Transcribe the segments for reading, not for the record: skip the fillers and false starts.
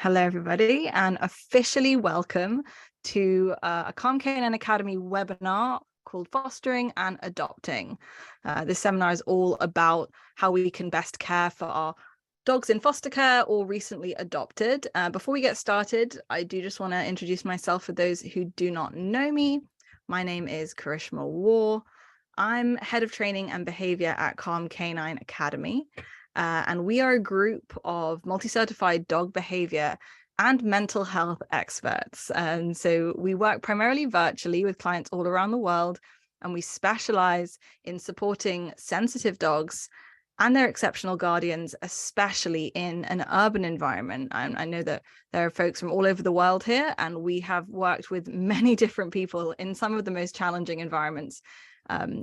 Hello, everybody, and officially welcome to a Calm Canine Academy webinar called Fostering and Adopting. This seminar is all about how we can best care for our dogs in foster care or recently adopted. Before we get started, I do just want to introduce myself for those who do not know me. My name is Karishma Warr. I'm head of training and behavior at Calm Canine Academy. And we are a group of multi-certified dog behavior and mental health experts. And so we work primarily virtually with clients all around the world, and we specialize in supporting sensitive dogs and their exceptional guardians, especially in an urban environment. And I know that there are folks from all over the world here, and we have worked with many different people in some of the most challenging environments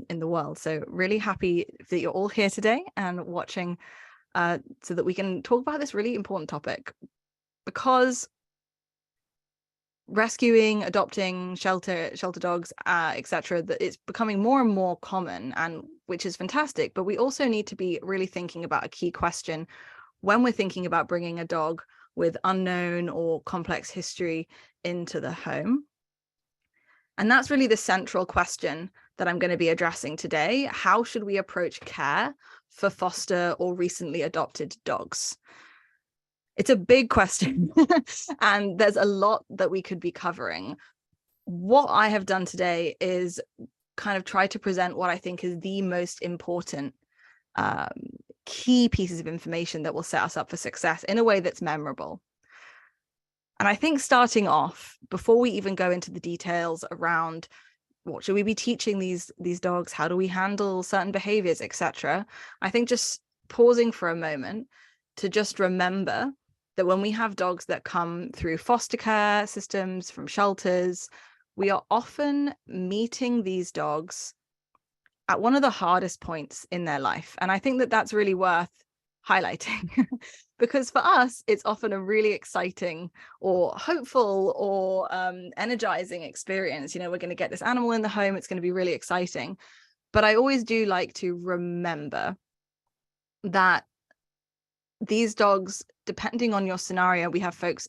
in the world. So really happy that you're all here today and watching so that we can talk about this really important topic, because rescuing, adopting, shelter dogs, etc., that it's becoming more and more common, and which is fantastic. But we also need to be really thinking about a key question when we're thinking about bringing a dog with unknown or complex history into the home. And that's really the central question that I'm going to be addressing today. How should we approach care for foster or recently adopted dogs? It's a big question, and there's a lot that we could be covering. What I have done today is kind of try to present what I think is the most important key pieces of information that will set us up for success in a way that's memorable. And I think starting off, before we even go into the details around what should we be teaching these dogs, how do we handle certain behaviors, etc., I think just pausing for a moment to just remember that when we have dogs that come through foster care systems, from shelters, we are often meeting these dogs at one of the hardest points in their life. And I think that that's really worth highlighting because for us, it's often a really exciting or hopeful or energizing experience. You know, we're going to get this animal in the home. It's going to be really exciting. But I always do like to remember that these dogs, depending on your scenario, we have folks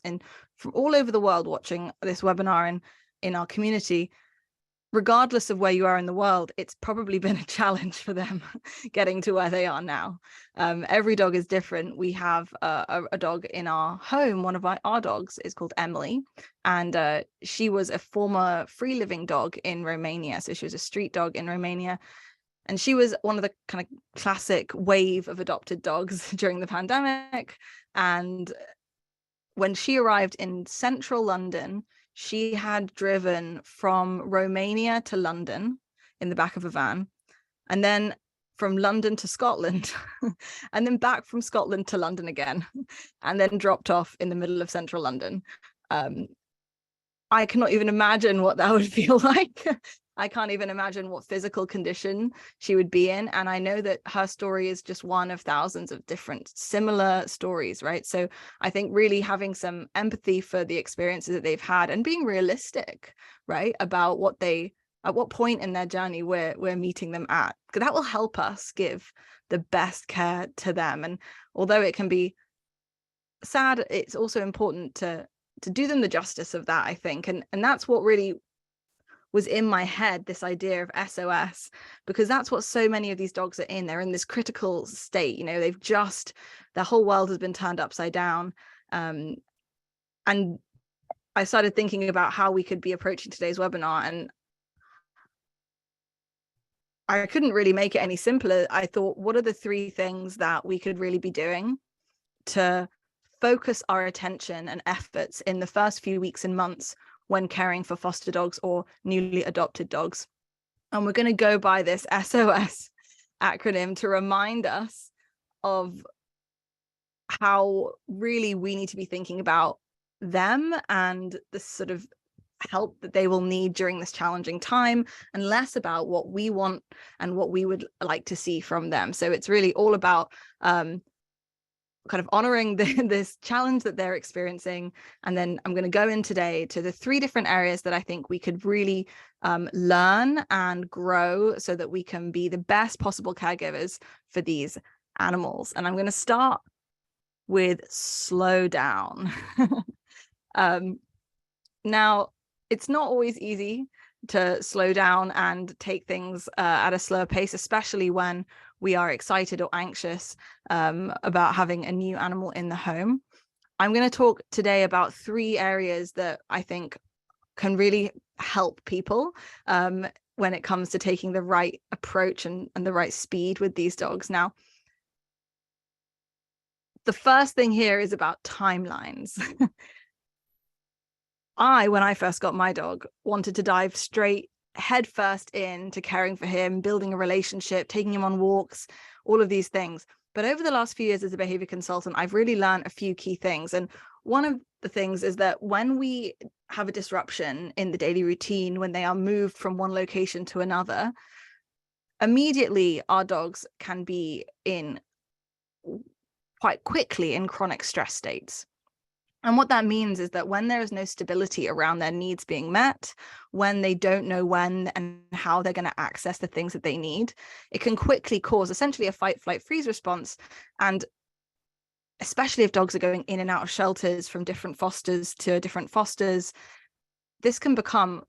from all over the world watching this webinar in our community. Regardless of where you are in the world, it's probably been a challenge for them getting to where they are now. Every dog is different. We have a dog in our home. One of our dogs is called Emily, and she was a former free living dog in Romania. So she was a street dog in Romania. And she was one of the kind of classic wave of adopted dogs during the pandemic. And when she arrived in central London, she had driven from Romania to London in the back of a van, and then from London to Scotland, and then back from Scotland to London again, and then dropped off in the middle of central London. I cannot even imagine what that would feel like. I can't even imagine what physical condition she would be in. And I know that her story is just one of thousands of different similar stories, right? So I think really having some empathy for the experiences that they've had and being realistic, right, about at what point in their journey we're meeting them at, because that will help us give the best care to them. And although it can be sad, it's also important to do them the justice of that, I think. And that's what really was in my head, this idea of SOS, because that's what so many of these dogs are in. They're in this critical state. You know, their whole world has been turned upside down. And I started thinking about how we could be approaching today's webinar, and I couldn't really make it any simpler. I thought, what are the three things that we could really be doing to focus our attention and efforts in the first few weeks and months when caring for foster dogs or newly adopted dogs? And we're going to go by this SOS acronym to remind us of how really we need to be thinking about them and the sort of help that they will need during this challenging time, and less about what we want and what we would like to see from them. So it's really all about kind of honoring this challenge that they're experiencing. And then I'm going to go in today to the three different areas that I think we could really learn and grow so that we can be the best possible caregivers for these animals. And I'm going to start with slow down. Now, it's not always easy to slow down and take things at a slower pace, especially when we are excited or anxious about having a new animal in the home. I'm going to talk today about 3 areas that I think can really help people when it comes to taking the right approach and the right speed with these dogs. Now, the first thing here is about timelines. When I first got my dog, wanted to dive straight headfirst into caring for him, building a relationship, taking him on walks, all of these things. But over the last few years as a behavior consultant, I've really learned a few key things. And one of the things is that when we have a disruption in the daily routine, when they are moved from one location to another, immediately our dogs can be quite quickly in chronic stress states. And what that means is that when there is no stability around their needs being met, when they don't know when and how they're going to access the things that they need, it can quickly cause essentially a fight, flight, freeze response. And especially if dogs are going in and out of shelters from different fosters to different fosters, this can become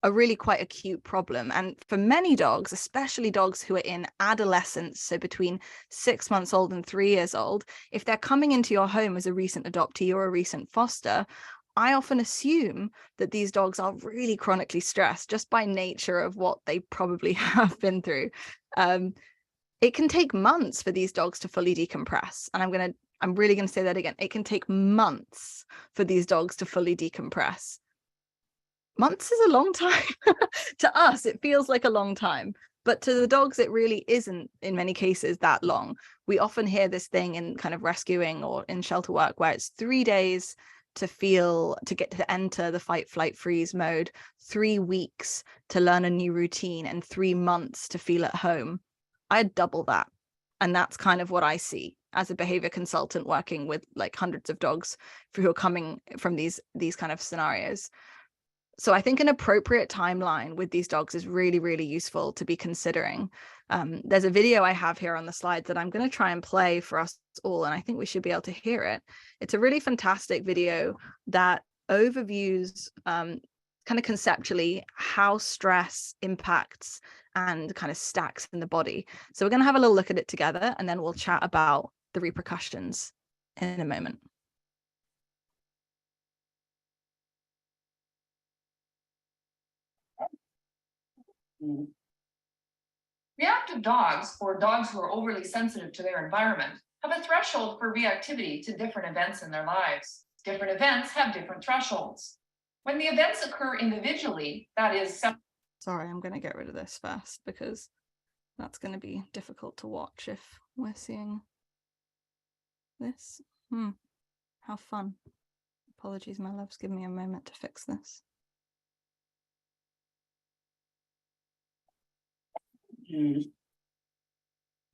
a really quite acute problem. And for many dogs, especially dogs who are in adolescence, so between 6 months old and 3 years old, if they're coming into your home as a recent adoptee or a recent foster, I often assume that these dogs are really chronically stressed just by nature of what they probably have been through. It can take months for these dogs to fully decompress. And I'm really going to say that again. It can take months for these dogs to fully decompress. Months is a long time. To us, it feels like a long time, but to the dogs, it really isn't in many cases that long. We often hear this thing in kind of rescuing or in shelter work where it's 3 days to get to enter the fight, flight, freeze mode, 3 weeks to learn a new routine, and 3 months to feel at home. I'd double that. And that's kind of what I see as a behavior consultant working with like hundreds of dogs who are coming from these kind of scenarios. So I think an appropriate timeline with these dogs is really, really useful to be considering. There's a video I have here on the slides that I'm going to try and play for us all, and I think we should be able to hear it. It's a really fantastic video that overviews kind of conceptually how stress impacts and kind of stacks in the body. So we're going to have a little look at it together, and then we'll chat about the repercussions in a moment. Reactive dogs, or dogs who are overly sensitive to their environment, have a threshold for reactivity to different events in their lives. Different events have different thresholds. When the events occur individually, that is... Sorry, I'm going to get rid of this first because that's going to be difficult to watch if we're seeing this. How fun. Apologies, my loves. Give me a moment to fix this.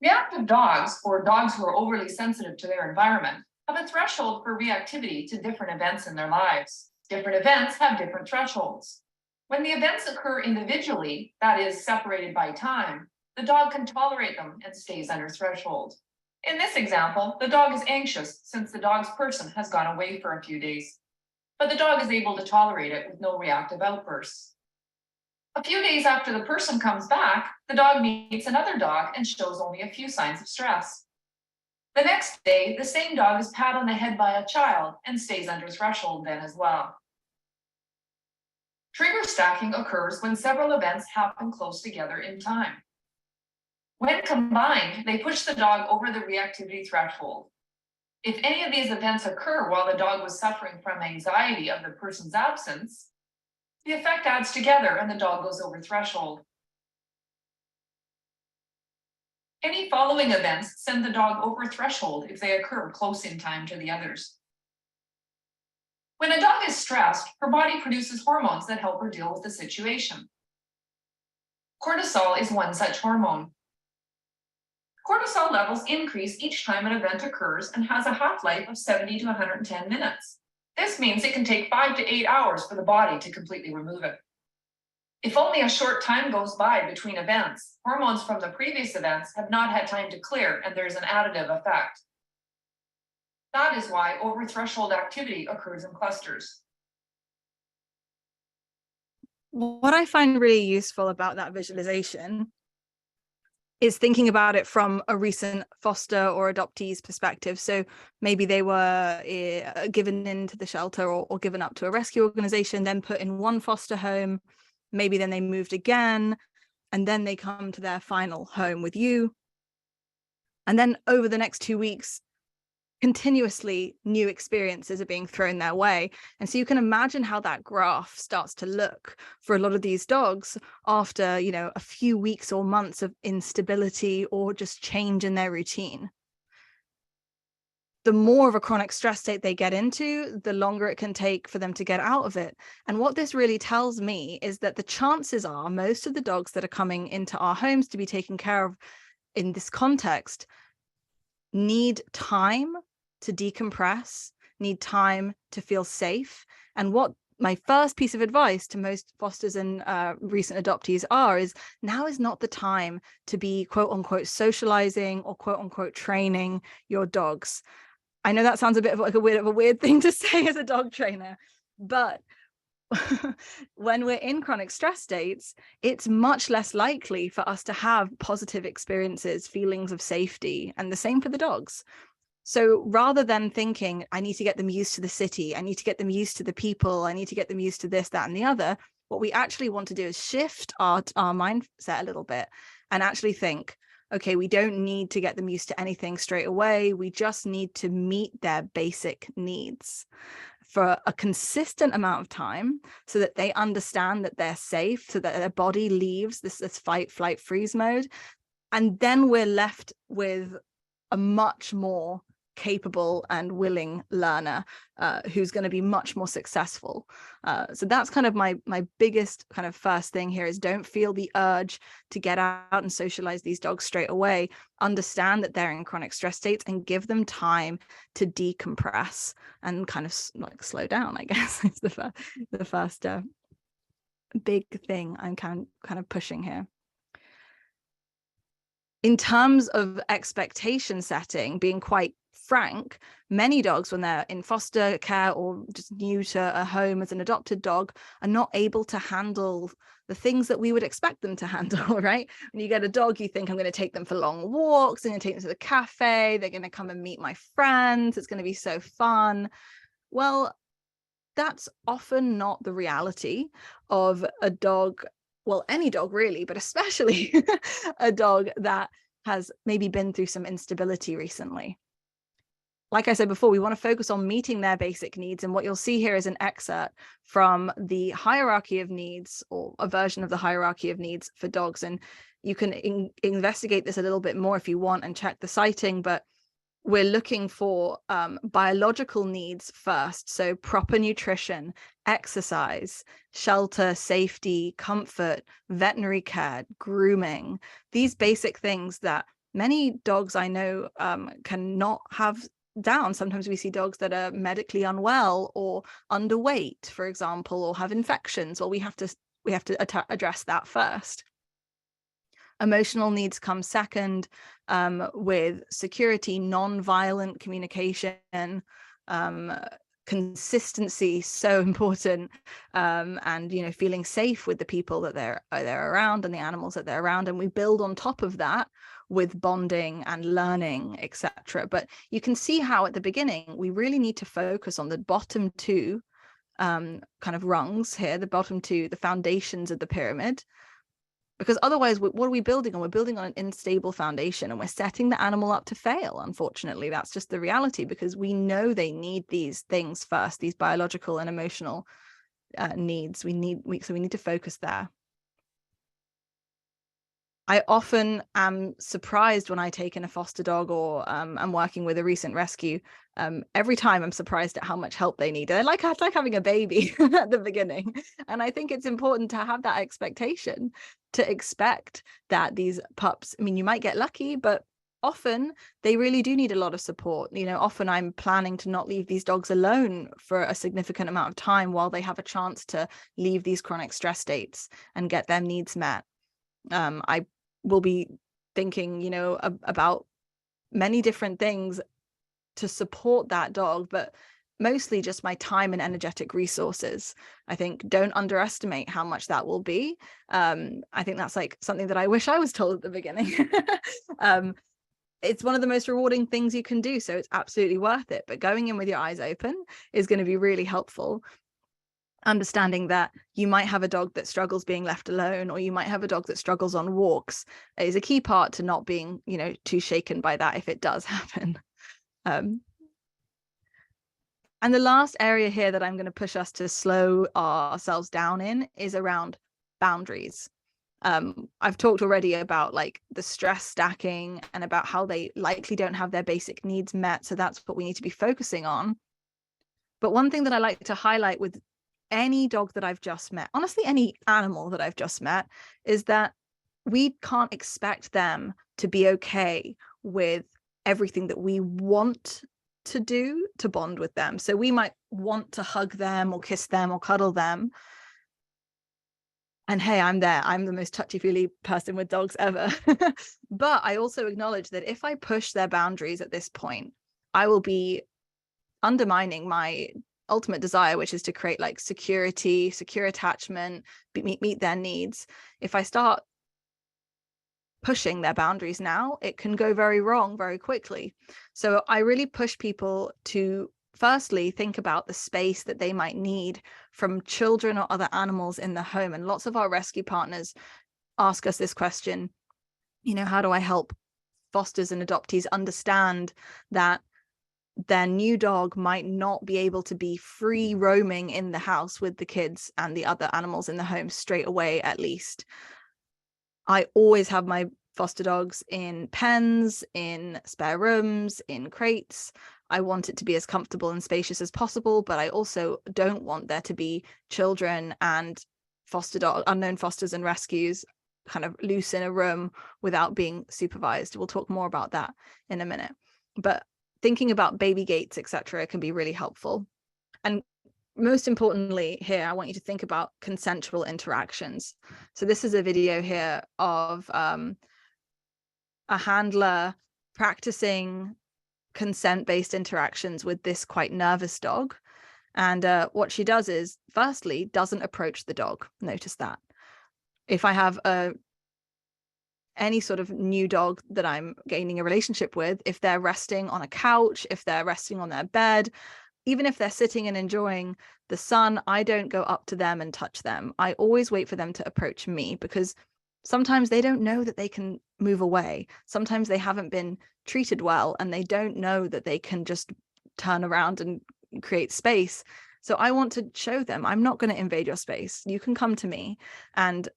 Reactive dogs, or dogs who are overly sensitive to their environment, have a threshold for reactivity to different events in their lives. Different events have different thresholds. When the events occur individually, that is, separated by time, the dog can tolerate them and stays under threshold. In this example, the dog is anxious since the dog's person has gone away for a few days, but the dog is able to tolerate it with no reactive outbursts. A few days after the person comes back, the dog meets another dog and shows only a few signs of stress. The next day, the same dog is pat on the head by a child and stays under threshold then as well. Trigger stacking occurs when several events happen close together in time. When combined, they push the dog over the reactivity threshold. If any of these events occur while the dog was suffering from anxiety of the person's absence, the effect adds together and the dog goes over threshold. Any following events send the dog over threshold if they occur close in time to the others. When a dog is stressed, her body produces hormones that help her deal with the situation. Cortisol is one such hormone. Cortisol levels increase each time an event occurs and has a half-life of 70 to 110 minutes. This means it can take 5 to 8 hours for the body to completely remove it. If only a short time goes by between events, hormones from the previous events have not had time to clear and there's an additive effect. That is why over-threshold activity occurs in clusters. What I find really useful about that visualization is thinking about it from a recent foster or adoptee's perspective. So maybe they were given into the shelter or given up to a rescue organization, then put in one foster home, maybe then they moved again, and then they come to their final home with you. And then over the next 2 weeks, continuously new experiences are being thrown their way. And so you can imagine how that graph starts to look for a lot of these dogs after, a few weeks or months of instability or just change in their routine. The more of a chronic stress state they get into, the longer it can take for them to get out of it. And what this really tells me is that the chances are most of the dogs that are coming into our homes to be taken care of in this context need time to decompress, need time to feel safe. And what my first piece of advice to most fosters and recent adoptees is now is not the time to be quote unquote socializing or quote unquote training your dogs. I know that sounds a bit of like a weird thing to say as a dog trainer, but when we're in chronic stress states, it's much less likely for us to have positive experiences, feelings of safety, and the same for the dogs. So rather than thinking, I need to get them used to the city, I need to get them used to the people, I need to get them used to this, that, and the other, what we actually want to do is shift our mindset a little bit and actually think, okay, we don't need to get them used to anything straight away. We just need to meet their basic needs for a consistent amount of time so that they understand that they're safe, so that their body leaves this fight, flight, freeze mode. And then we're left with a much more capable and willing learner who's going to be much more successful. So that's kind of my biggest kind of first thing here is don't feel the urge to get out and socialize these dogs straight away. Understand that they're in chronic stress states and give them time to decompress and kind of like slow down, I guess is the first big thing I'm kind of pushing here. In terms of expectation setting, being quite frank, many dogs, when they're in foster care or just new to a home as an adopted dog, are not able to handle the things that we would expect them to handle, right? When you get a dog, you think, I'm going to take them for long walks, I'm going to take them to the cafe, they're going to come and meet my friends, it's going to be so fun. Well, that's often not the reality of a dog. Well, any dog really, but especially a dog that has maybe been through some instability recently. Like I said before, we want to focus on meeting their basic needs. And what you'll see here is an excerpt from the hierarchy of needs, or a version of the hierarchy of needs for dogs. And you can investigate this a little bit more if you want and check the citing, but we're looking for biological needs first. So proper nutrition, exercise, shelter, safety, comfort, veterinary care, grooming, these basic things that many dogs I know cannot have down. Sometimes we see dogs that are medically unwell or underweight, for example, or have infections. Well, we have to address that first. Emotional needs come second, with security, non-violent communication, consistency, so important, and feeling safe with the people that they're around and the animals that they're around. And we build on top of that with bonding and learning, etc. But you can see how at the beginning we really need to focus on the bottom two kind of rungs here, the bottom two, the foundations of the pyramid. Because otherwise, what are we building on? We're building on an unstable foundation, and we're setting the animal up to fail. Unfortunately, that's just the reality, because we know they need these things first, these biological and emotional needs. So we need to focus there. I often am surprised when I take in a foster dog or I'm working with a recent rescue. Every time I'm surprised at how much help they need. It's like having a baby at the beginning. And I think it's important to have that expectation, to expect that these pups, I mean, you might get lucky, but often they really do need a lot of support. Often I'm planning to not leave these dogs alone for a significant amount of time while they have a chance to leave these chronic stress states and get their needs met. I will be thinking, about many different things to support that dog, but mostly just my time and energetic resources. I think don't underestimate how much that will be. I think that's like something that I wish I was told at the beginning. It's one of the most rewarding things you can do, so it's absolutely worth it. But going in with your eyes open is going to be really helpful. Understanding that you might have a dog that struggles being left alone, or you might have a dog that struggles on walks, is a key part to not being, too shaken by that if it does happen. And the last area here that I'm going to push us to slow ourselves down in is around boundaries. I've talked already about like the stress stacking and about how they likely don't have their basic needs met. So that's what we need to be focusing on. But one thing that I like to highlight with any dog that I've just met, honestly, any animal that I've just met, is that we can't expect them to be okay with everything that we want to do to bond with them. So we might want to hug them or kiss them or cuddle them. And hey, I'm there. I'm the most touchy-feely person with dogs ever. But I also acknowledge that if I push their boundaries at this point, I will be undermining my ultimate desire, which is to create like security, secure attachment, meet their needs. If I start pushing their boundaries now, it can go very wrong very quickly. So I really push people to firstly think about the space that they might need from children or other animals in the home. And lots of our rescue partners ask us this question, how do I help fosters and adoptees understand that their new dog might not be able to be free roaming in the house with the kids and the other animals in the home straight away, at least. I always have my foster dogs in pens, in spare rooms, in crates. I want it to be as comfortable and spacious as possible, but I also don't want there to be children and unknown fosters and rescues kind of loose in a room without being supervised. We'll talk more about that in a minute. But thinking about baby gates, etc., can be really helpful. And most importantly here, I want you to think about consensual interactions. So this is a video here of a handler practicing consent-based interactions with this quite nervous dog. And what she does is, firstly, doesn't approach the dog. Notice that. If I have any sort of new dog that I'm gaining a relationship with, if they're resting on a couch, if they're resting on their bed, even if they're sitting and enjoying the sun, I don't go up to them and touch them. I always wait for them to approach me, because sometimes they don't know that they can move away. Sometimes they haven't been treated well and they don't know that they can just turn around and create space. So I want to show them, I'm not going to invade your space. You can come to me. And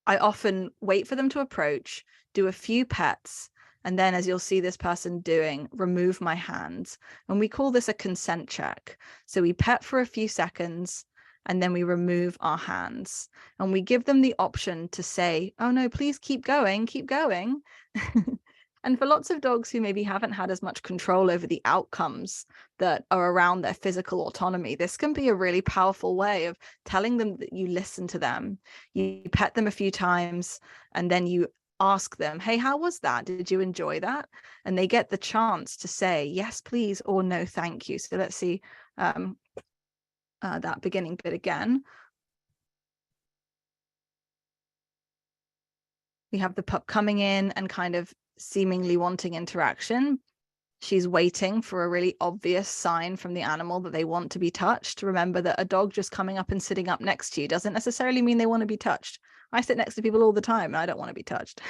I often wait for them to approach, do a few pets, and then, as you'll see this person doing, remove my hands. And we call this a consent check. So we pet for a few seconds, and then we remove our hands. And we give them the option to say, oh no, please keep going, keep going. And for lots of dogs who maybe haven't had as much control over the outcomes that are around their physical autonomy, this can be a really powerful way of telling them that you listen to them. You pet them a few times, and then you ask them, hey, how was that? Did you enjoy that? And they get the chance to say, yes, please, or no, thank you. So let's see that beginning bit again. We have the pup coming in and kind of seemingly wanting interaction. She's waiting for a really obvious sign from the animal that they want to be touched. Remember that a dog just coming up and sitting up next to you doesn't necessarily mean they want to be touched. I sit next to people all the time and I don't want to be touched.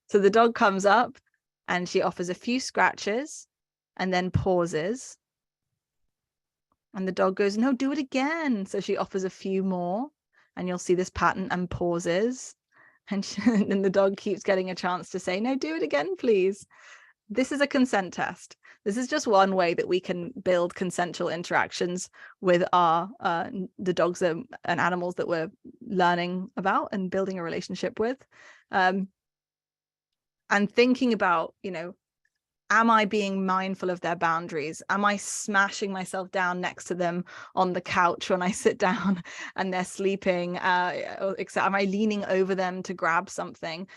So the dog comes up and she offers a few scratches and then pauses. And the dog goes, no, do it again. So she offers a few more, and you'll see this pattern, and pauses. And then the dog keeps getting a chance to say, no, do it again, please. This is a consent test. This is just one way that we can build consensual interactions with our the dogs and animals that we're learning about and building a relationship with. And thinking about, am I being mindful of their boundaries? Am I smashing myself down next to them on the couch when I sit down and they're sleeping? Am I leaning over them to grab something?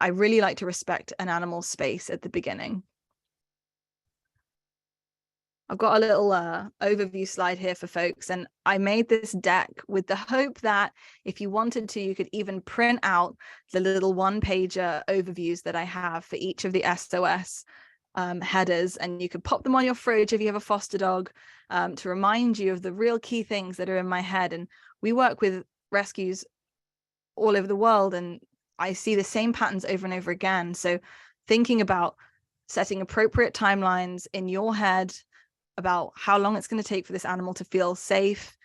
I really like to respect an animal's space at the beginning. I've got a little overview slide here for folks, and I made this deck with the hope that if you wanted to, you could even print out the little one-pager overviews that I have for each of the SOS headers, and you could pop them on your fridge if you have a foster dog, to remind you of the real key things that are in my head. And we work with rescues all over the world, and I see the same patterns over and over again. So thinking about setting appropriate timelines in your head about how long it's going to take for this animal to feel safe,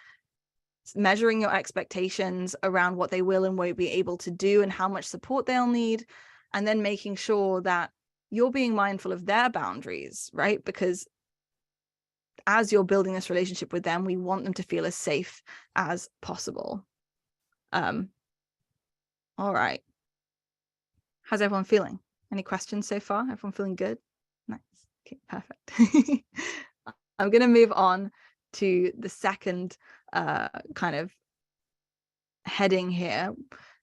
measuring your expectations around what they will and won't be able to do and how much support they'll need, and then making sure that you're being mindful of their boundaries, right? Because as you're building this relationship with them, we want them to feel as safe as possible. All right. How's everyone feeling? Any questions so far? Everyone feeling good? Nice. Okay, perfect. I'm going to move on to the second kind of heading here.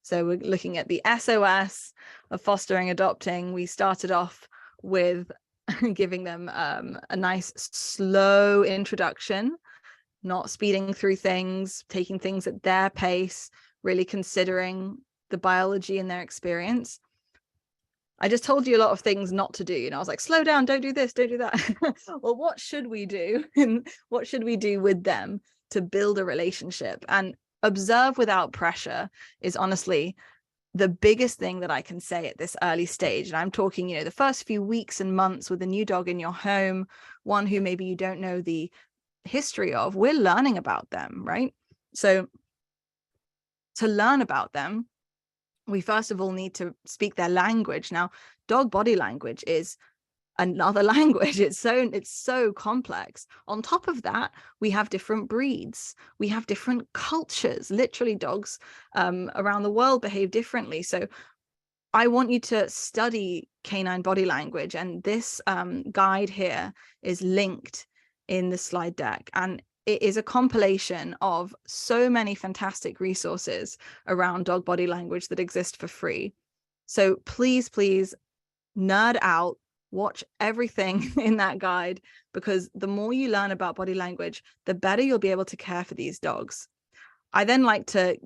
So we're looking at the SOS of fostering, adopting. We started off with giving them a nice slow introduction, not speeding through things, taking things at their pace, really considering the biology in their experience. I just told you a lot of things not to do. You know, I was like, slow down, don't do this, don't do that. Well, what should we do? And what should we do with them to build a relationship? And observe without pressure is honestly the biggest thing that I can say at this early stage. And I'm talking, you know, the first few weeks and months with a new dog in your home, one who maybe you don't know the history of, we're learning about them, right? So to learn about them, we first of all need to speak their language. Now, dog body language is another language. It's so complex. On top of that, we have different breeds. We have different cultures. Literally, dogs around the world behave differently. So I want you to study canine body language. And this guide here is linked in the slide deck. And it is a compilation of so many fantastic resources around dog body language that exist for free. So please, please nerd out, watch everything in that guide, because the more you learn about body language, the better you'll be able to care for these dogs. I then like to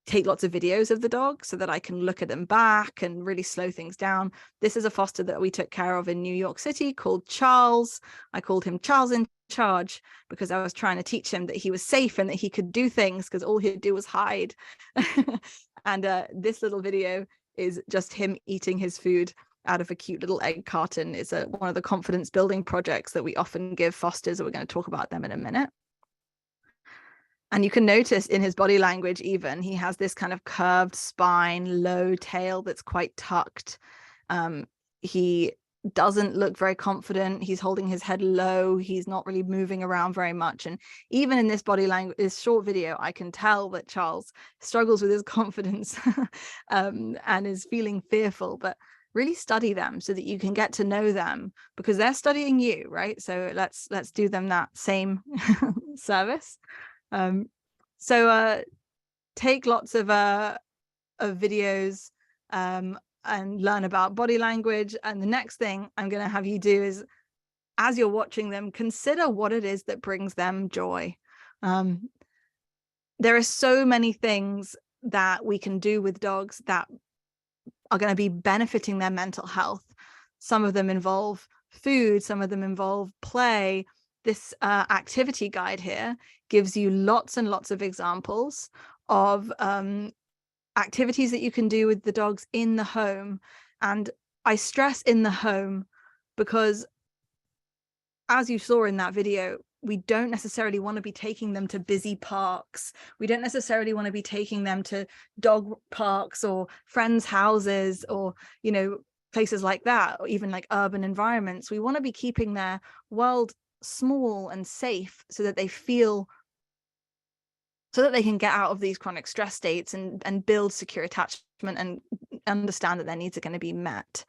take lots of videos of the dog so that I can look at them back and really slow things down. This is a foster that we took care of in New York City called Charles. I called him Charles in Charge because I was trying to teach him that he was safe and that he could do things, because all he'd do was hide. And this little video is just him eating his food out of a cute little egg carton. It's one of the confidence building projects that we often give fosters, and we're going to talk about them in a minute. And you can notice in his body language, even, he has this kind of curved spine, low tail that's quite tucked. He doesn't look very confident. He's holding his head low. He's not really moving around very much. And even in this body language, this short video, I can tell that Charles struggles with his confidence and is feeling fearful. But really study them so that you can get to know them, because they're studying you, right? So let's do them that same service. So take lots of videos and learn about body language. And the next thing I'm going to have you do is, as you're watching them, consider what it is that brings them joy. There are so many things that we can do with dogs that are going to be benefiting their mental health. Some of them involve food, some of them involve play. This activity guide here gives you lots and lots of examples of activities that you can do with the dogs in the home. And I stress in the home because, as you saw in that video, we don't necessarily want to be taking them to busy parks. We don't necessarily want to be taking them to dog parks or friends' houses or, you know, places like that, or even like urban environments. We want to be keeping their world small and safe so that they feel, so that they can get out of these chronic stress states and build secure attachment and understand that their needs are going to be met.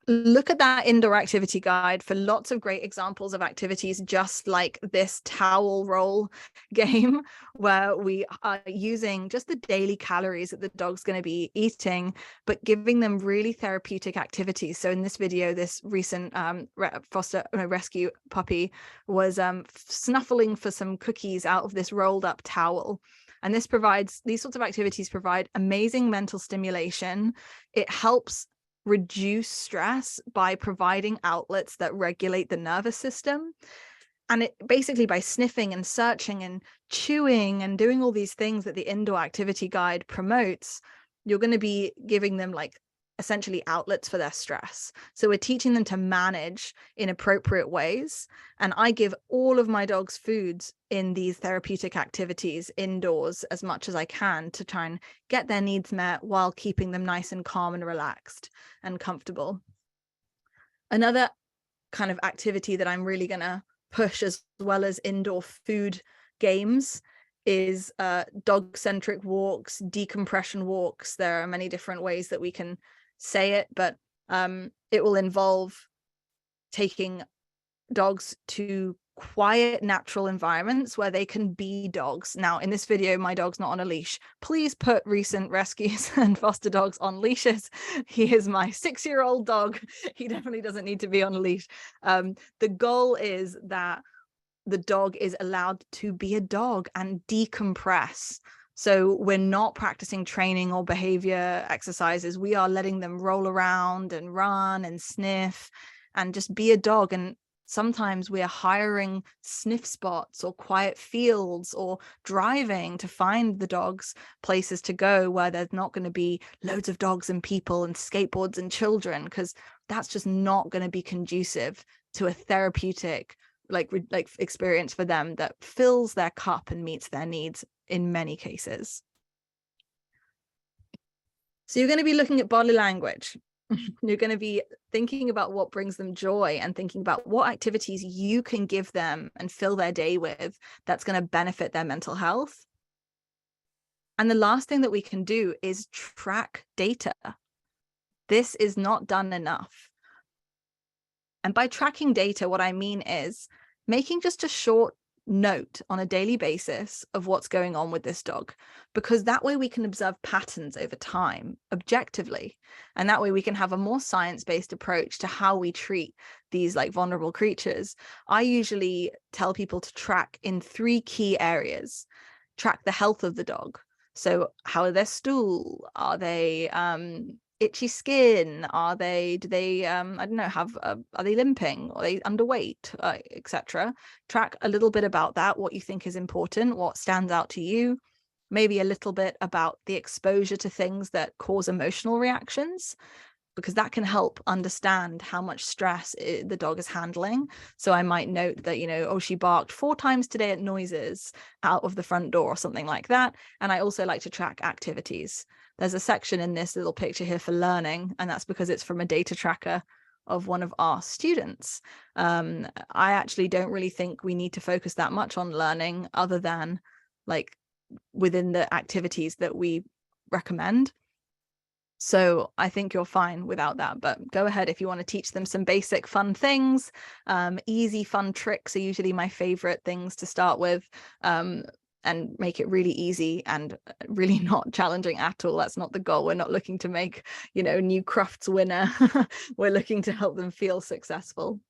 look at that indoor activity guide for lots of great examples of activities just like this towel roll game, where we are using just the daily calories that the dog's going to be eating, but giving them really therapeutic activities. So in this video, this recent rescue puppy was snuffling for some cookies out of this rolled up towel. And these sorts of activities provide amazing mental stimulation. It helps reduce stress by providing outlets that regulate the nervous system. And it basically, by sniffing and searching and chewing and doing all these things that the indoor activity guide promotes, you're going to be giving them like essentially outlets for their stress. So we're teaching them to manage in appropriate ways. And I give all of my dogs foods in these therapeutic activities indoors as much as I can to try and get their needs met while keeping them nice and calm and relaxed and comfortable. Another kind of activity that I'm really going to push, as well as indoor food games, is dog-centric walks, decompression walks. There are many different ways that we can say it, but it will involve taking dogs to quiet, natural environments where they can be dogs. Now, in this video, my dog's not on a leash. Please put recent rescues and foster dogs on leashes. He is my 6-year-old dog. He definitely doesn't need to be on a leash. The goal is that the dog is allowed to be a dog and decompress. So we're not practicing training or behavior exercises. We are letting them roll around and run and sniff and just be a dog. And sometimes we are hiring sniff spots or quiet fields or driving to find the dogs places to go where there's not going to be loads of dogs and people and skateboards and children, because that's just not going to be conducive to a therapeutic like experience for them that fills their cup and meets their needs in many cases. So you're going to be looking at body language. You're going to be thinking about what brings them joy and thinking about what activities you can give them and fill their day with that's going to benefit their mental health. And the last thing that we can do is track data. This is not done enough. And by tracking data, what I mean is making just a short note on a daily basis of what's going on with this dog, because that way we can observe patterns over time objectively, and that way we can have a more science-based approach to how we treat these like vulnerable creatures. I usually tell people to track in 3 key areas. Track the health of the dog. So how are their stool? Are they itchy skin? Are they, do they I don't know, are they limping? Are they underweight, etc. Track a little bit about that, what you think is important, what stands out to you. Maybe a little bit about the exposure to things that cause emotional reactions, because that can help understand how much stress the dog is handling. So I might note that, you know, oh, she barked 4 times today at noises out of the front door or something like that. And I also like to track activities. There's a section in this little picture here for learning, and that's because it's from a data tracker of one of our students. I actually don't really think we need to focus that much on learning other than like within the activities that we recommend. So I think you're fine without that, but go ahead if you want to teach them some basic fun things. Easy fun tricks are usually my favorite things to start with, and make it really easy and really not challenging at all. That's not the goal. We're not looking to make, you know, new Crufts winner. We're looking to help them feel successful.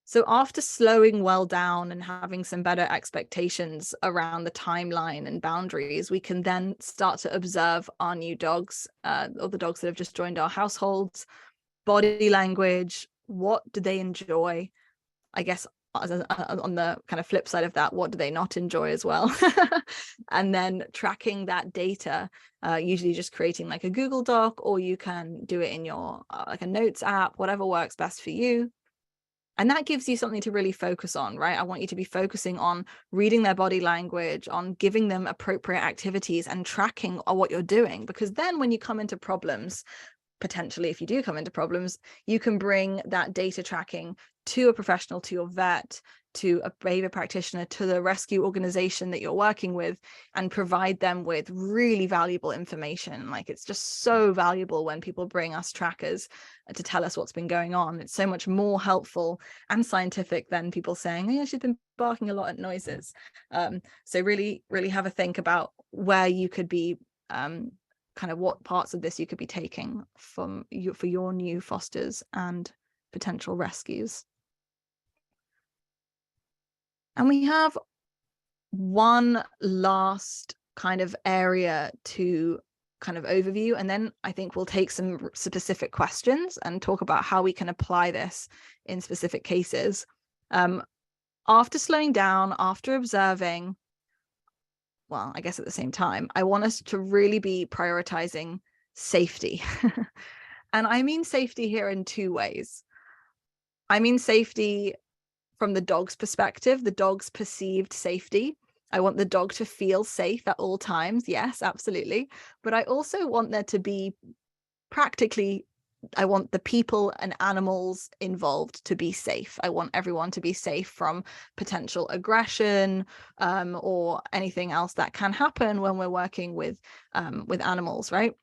So after slowing well down and having some better expectations around the timeline and boundaries, we can then start to observe our new dogs, or the dogs that have just joined our households. Body language, what do they enjoy? I guess on the kind of flip side of that, what do they not enjoy as well? And then tracking that data, usually just creating like a Google Doc, or you can do it in your like a notes app, whatever works best for you. And that gives you something to really focus on, right? I want you to be focusing on reading their body language, on giving them appropriate activities and tracking what you're doing. Because then when you come into problems, potentially if you do come into problems, you can bring that data tracking to a professional, to your vet, to a behavior practitioner, to the rescue organization that you're working with, and provide them with really valuable information. Like, it's just so valuable when people bring us trackers to tell us what's been going on. It's so much more helpful and scientific than people saying, oh yeah, she's been barking a lot at noises. So really have a think about where you could be, kind of what parts of this you could be taking from you for your new fosters and potential rescues. And we have one last kind of area to kind of overview, and then I think we'll take some specific questions and talk about how we can apply this in specific cases. After slowing down, after observing, well, I guess at the same time, I want us to really be prioritizing safety. And I mean safety here in two ways. I mean safety from the dog's perspective, the dog's perceived safety. I want the dog to feel safe at all times. Yes, absolutely. But I also want there to be practically, I want the people and animals involved to be safe. I want everyone to be safe from potential aggression, or anything else that can happen when we're working with animals, right?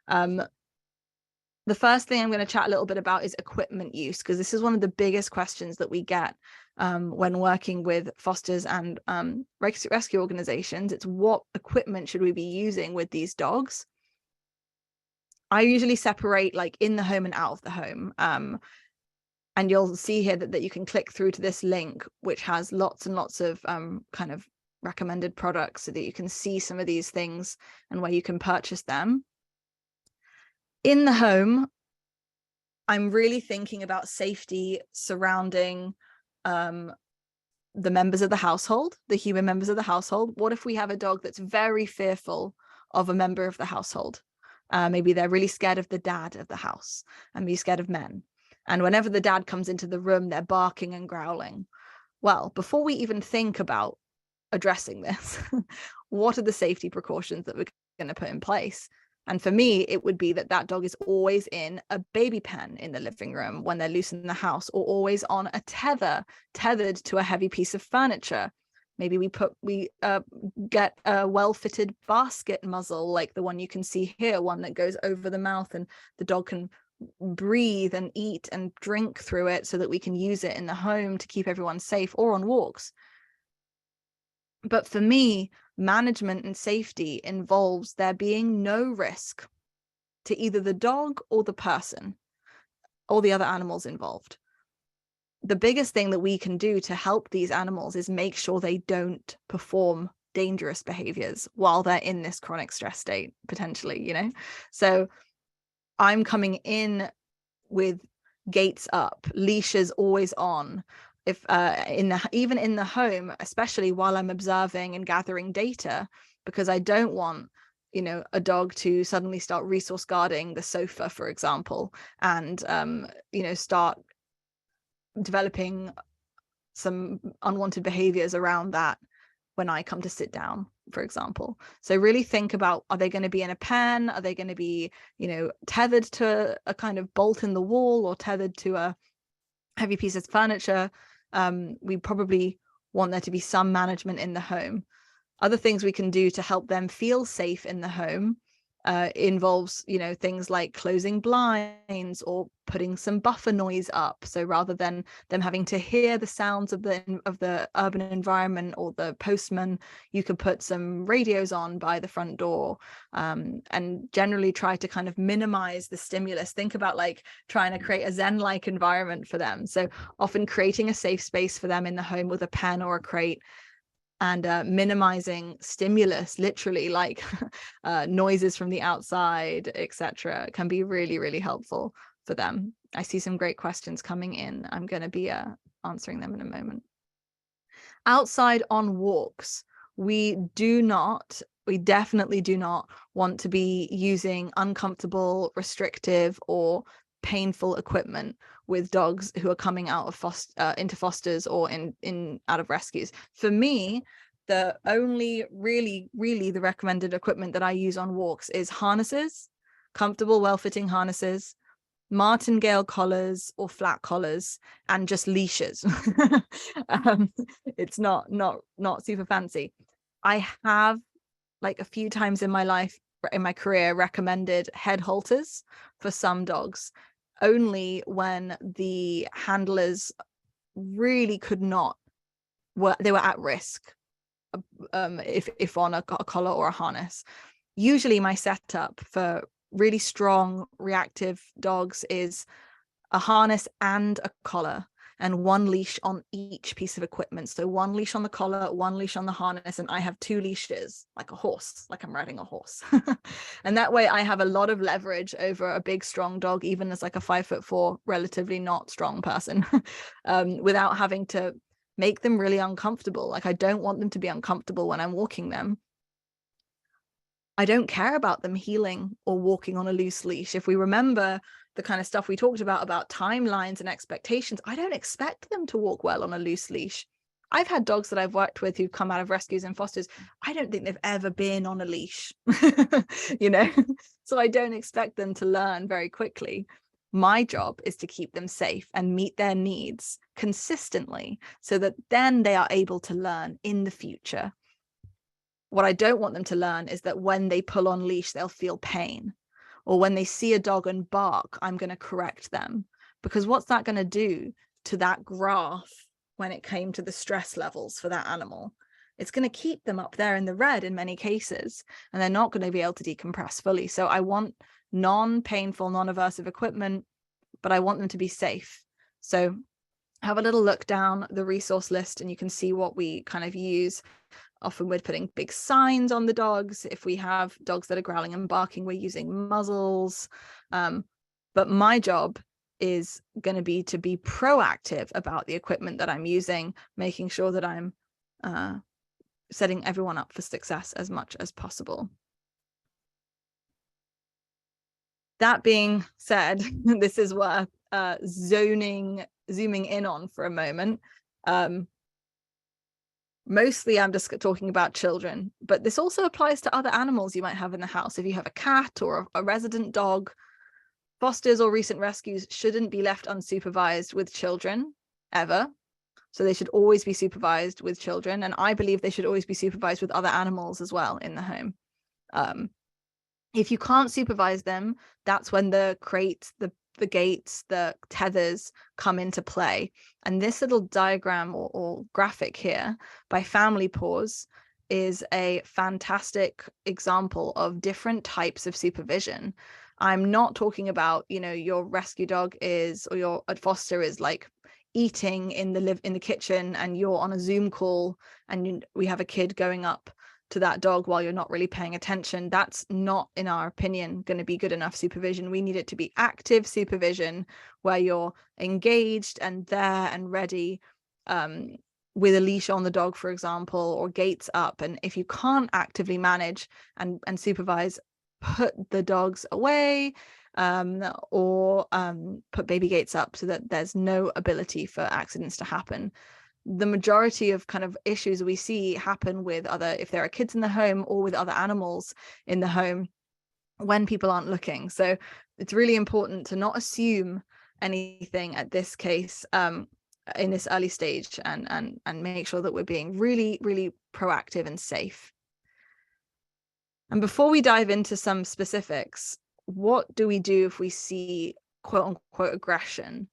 The first thing I'm going to chat a little bit about is equipment use, because this is one of the biggest questions that we get when working with fosters and rescue organizations. It's what equipment should we be using with these dogs? I usually separate like in the home and out of the home. And you'll see here that you can click through to this link, which has lots and lots of kind of recommended products so that you can see some of these things and where you can purchase them. In the home, I'm really thinking about safety surrounding the members of the household, the human members of the household. What if we have a dog that's very fearful of a member of the household? Maybe they're really scared of the dad of the house and be scared of men. And whenever the dad comes into the room, they're barking and growling. Well, before we even think about addressing this, what are the safety precautions that we're going to put in place? And for me, it would be that dog is always in a baby pen in the living room when they're loose in the house, or always on a tethered to a heavy piece of furniture. Maybe we get a well-fitted basket muzzle, like the one you can see here, one that goes over the mouth and the dog can breathe and eat and drink through it, so that we can use it in the home to keep everyone safe or on walks. But for me, management and safety involves there being no risk to either the dog or the person or the other animals involved. The biggest thing that we can do to help these animals is make sure they don't perform dangerous behaviors while they're in this chronic stress state, potentially, you know? So I'm coming in with gates up, leashes always on. If even in the home, especially while I'm observing and gathering data, because I don't want, you know, a dog to suddenly start resource guarding the sofa, for example, and you know, start developing some unwanted behaviors around that when I come to sit down, for example. So really think about, are they going to be in a pen? Are they going to be, you know, tethered to a kind of bolt in the wall, or tethered to a heavy piece of furniture? We probably want there to be some management in the home. Other things we can do to help them feel safe in the home involves, you know, things like closing blinds or putting some buffer noise up. So rather than them having to hear the sounds of the urban environment or the postman, you could put some radios on by the front door, and generally try to kind of minimize the stimulus. Think about like trying to create a Zen-like environment for them. So often creating a safe space for them in the home with a pen or a crate, and minimizing stimulus, literally like noises from the outside, etc., can be really, really helpful for them. I see some great questions coming in. I'm going to be answering them in a moment. Outside on walks, we definitely do not want to be using uncomfortable, restrictive, or painful equipment with dogs who are coming out of into fosters or in out of rescues. For me, the only really the recommended equipment that I use on walks is harnesses, comfortable, well-fitting harnesses, martingale collars or flat collars and just leashes. It's not super fancy. I have, like, a few times in my life, in my career, recommended head halters for some dogs, only when the handlers really could not, they were at risk, if on a collar or a harness. Usually my setup for really strong reactive dogs is a harness and a collar and one leash on each piece of equipment. So one leash on the collar, one leash on the harness, and I have 2 leashes, like a horse, like I'm riding a horse. And that way I have a lot of leverage over a big strong dog, even as like a 5'4", relatively not strong person, without having to make them really uncomfortable. Like, I don't want them to be uncomfortable when I'm walking them. I don't care about them heeling or walking on a loose leash. If we remember the kind of stuff we talked about timelines and expectations, I don't expect them to walk well on a loose leash. I've had dogs that I've worked with who've come out of rescues and fosters. I don't think they've ever been on a leash, you know? So I don't expect them to learn very quickly. My job is to keep them safe and meet their needs consistently so that then they are able to learn in the future. What I don't want them to learn is that when they pull on leash, they'll feel pain. Or when they see a dog and bark, I'm going to correct them. Because what's that going to do to that graph when it came to the stress levels for that animal? It's going to keep them up there in the red in many cases, and they're not going to be able to decompress fully. So I want non-painful, non-aversive equipment, but I want them to be safe. So have a little look down the resource list and you can see what we kind of use. Often we're putting big signs on the dogs. If we have dogs that are growling and barking, we're using muzzles. But my job is going to be proactive about the equipment that I'm using, making sure that I'm setting everyone up for success as much as possible. That being said, this is worth zooming in on for a moment. Mostly I'm just talking about children, but this also applies to other animals you might have in the house. If you have a cat or a resident dog, fosters or recent rescues shouldn't be left unsupervised with children ever. So they should always be supervised with children. And I believe they should always be supervised with other animals as well in the home. If you can't supervise them, that's when the crates, the gates, the tethers come into play. And this little diagram or graphic here by Family Paws is a fantastic example of different types of supervision. I'm not talking about, you know, your rescue dog is, or your foster is like eating in the kitchen and you're on a Zoom call and we have a kid going up to that dog while you're not really paying attention. That's not, in our opinion, going to be good enough supervision. We need it to be active supervision where you're engaged and there and ready, with a leash on the dog, for example, or gates up. And if you can't actively manage and supervise, put the dogs away, or put baby gates up so that there's no ability for accidents to happen. The majority of kind of issues we see happen with if there are kids in the home or with other animals in the home when people aren't looking. So it's really important to not assume anything at this case, in this early stage, and make sure that we're being really, really proactive and safe. And before we dive into some specifics, what do we do if we see quote unquote aggression?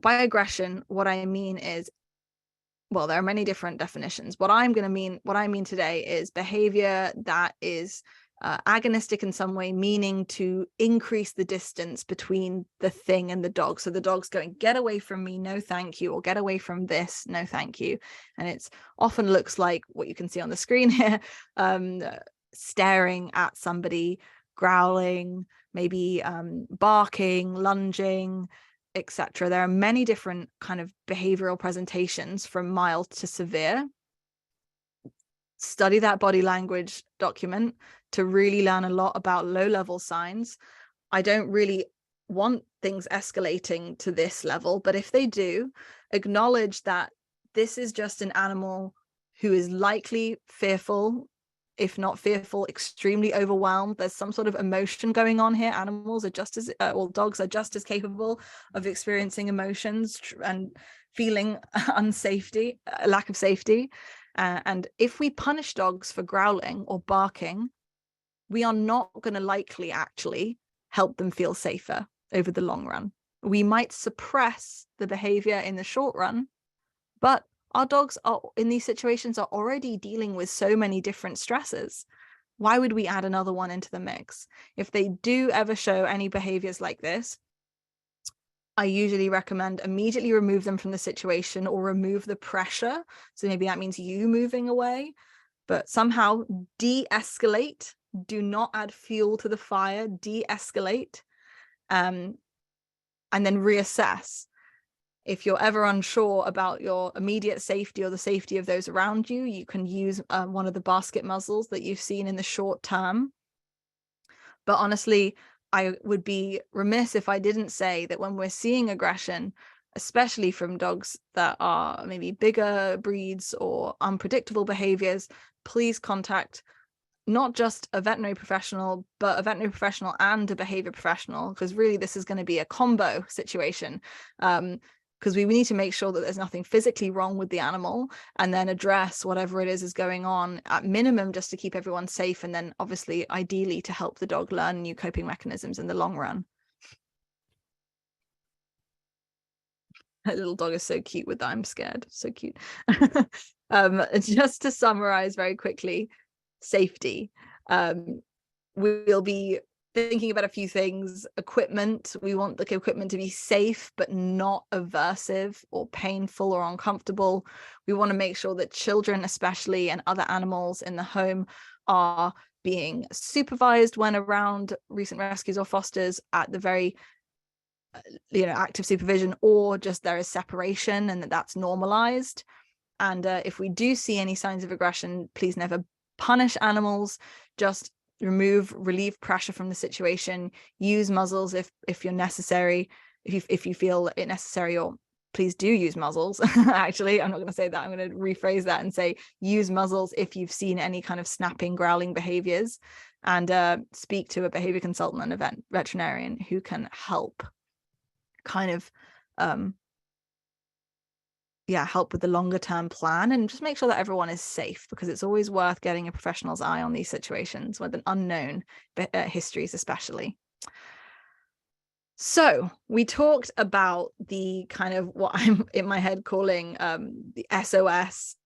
By aggression, what I mean is, well, there are many different definitions. What I mean today is behavior that is agonistic in some way, meaning to increase the distance between the thing and the dog. So the dog's going, get away from me, no thank you, or get away from this, no thank you. And it's often looks like what you can see on the screen here, staring at somebody, growling, maybe barking, lunging, etc. There are many different kind of behavioral presentations from mild to severe. Study that body language document to really learn a lot about low-level signs. I don't really want things escalating to this level, but if they do, acknowledge that this is just an animal who is likely fearful, if not fearful, extremely overwhelmed. There's some sort of emotion going on here. Animals are just as, well, dogs are just as capable of experiencing emotions and feeling unsafety, lack of safety. And if we punish dogs for growling or barking, we are not going to likely actually help them feel safer over the long run. We might suppress the behavior in the short run, but our dogs are in these situations are already dealing with so many different stresses. Why would we add another one into the mix? If they do ever show any behaviors like this, I usually recommend immediately remove them from the situation or remove the pressure. So maybe that means you moving away, but somehow de-escalate. Do not add fuel to the fire, de-escalate, and then reassess. If you're ever unsure about your immediate safety or the safety of those around you, you can use one of the basket muzzles that you've seen in the short term. But honestly, I would be remiss if I didn't say that when we're seeing aggression, especially from dogs that are maybe bigger breeds or unpredictable behaviors, please contact not just a veterinary professional, but a veterinary professional and a behavior professional, because really this is going to be a combo situation. Because we need to make sure that there's nothing physically wrong with the animal, and then address whatever it is going on at minimum, just to keep everyone safe, and then obviously ideally to help the dog learn new coping mechanisms in the long run. That little dog is so cute with that. I'm scared. So cute. Just to summarize very quickly, safety. We'll be thinking about a few things. Equipment, we want the equipment to be safe but not aversive or painful or uncomfortable. We want to make sure that children especially and other animals in the home are being supervised when around recent rescues or fosters, at the very active supervision, or just there is separation and that's normalized. And if we do see any signs of aggression, please never punish animals, just relieve pressure from the situation, use muzzles if you're necessary, if you feel it necessary, or please do use muzzles. Actually, I'm not going to say that. I'm going to rephrase that and say use muzzles if you've seen any kind of snapping, growling behaviors, and speak to a behavior consultant and a veterinarian who can help kind of help with the longer term plan, and just make sure that everyone is safe, because it's always worth getting a professional's eye on these situations with an unknown histories especially. So we talked about the kind of what I'm in my head calling the SOS.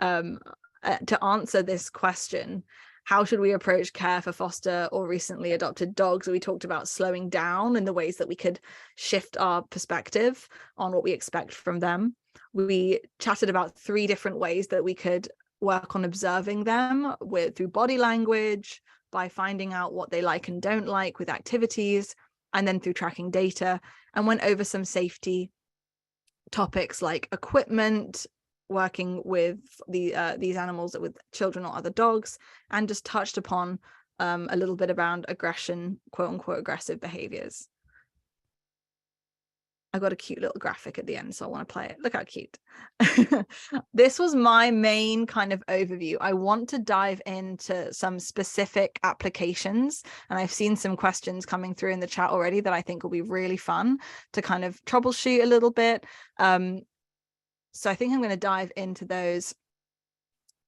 To answer this question, how should we approach care for foster or recently adopted dogs? We talked about slowing down and the ways that we could shift our perspective on what we expect from them. We chatted about 3 different ways that we could work on observing them, through body language, by finding out what they like and don't like with activities, and then through tracking data, and went over some safety topics like equipment, working with these animals with children or other dogs, and just touched upon a little bit around aggression, quote unquote aggressive behaviors. I got a cute little graphic at the end, so I want to play it. Look how cute. This was my main kind of overview. I want to dive into some specific applications, and I've seen some questions coming through in the chat already that I think will be really fun to kind of troubleshoot a little bit. So I think I'm going to dive into those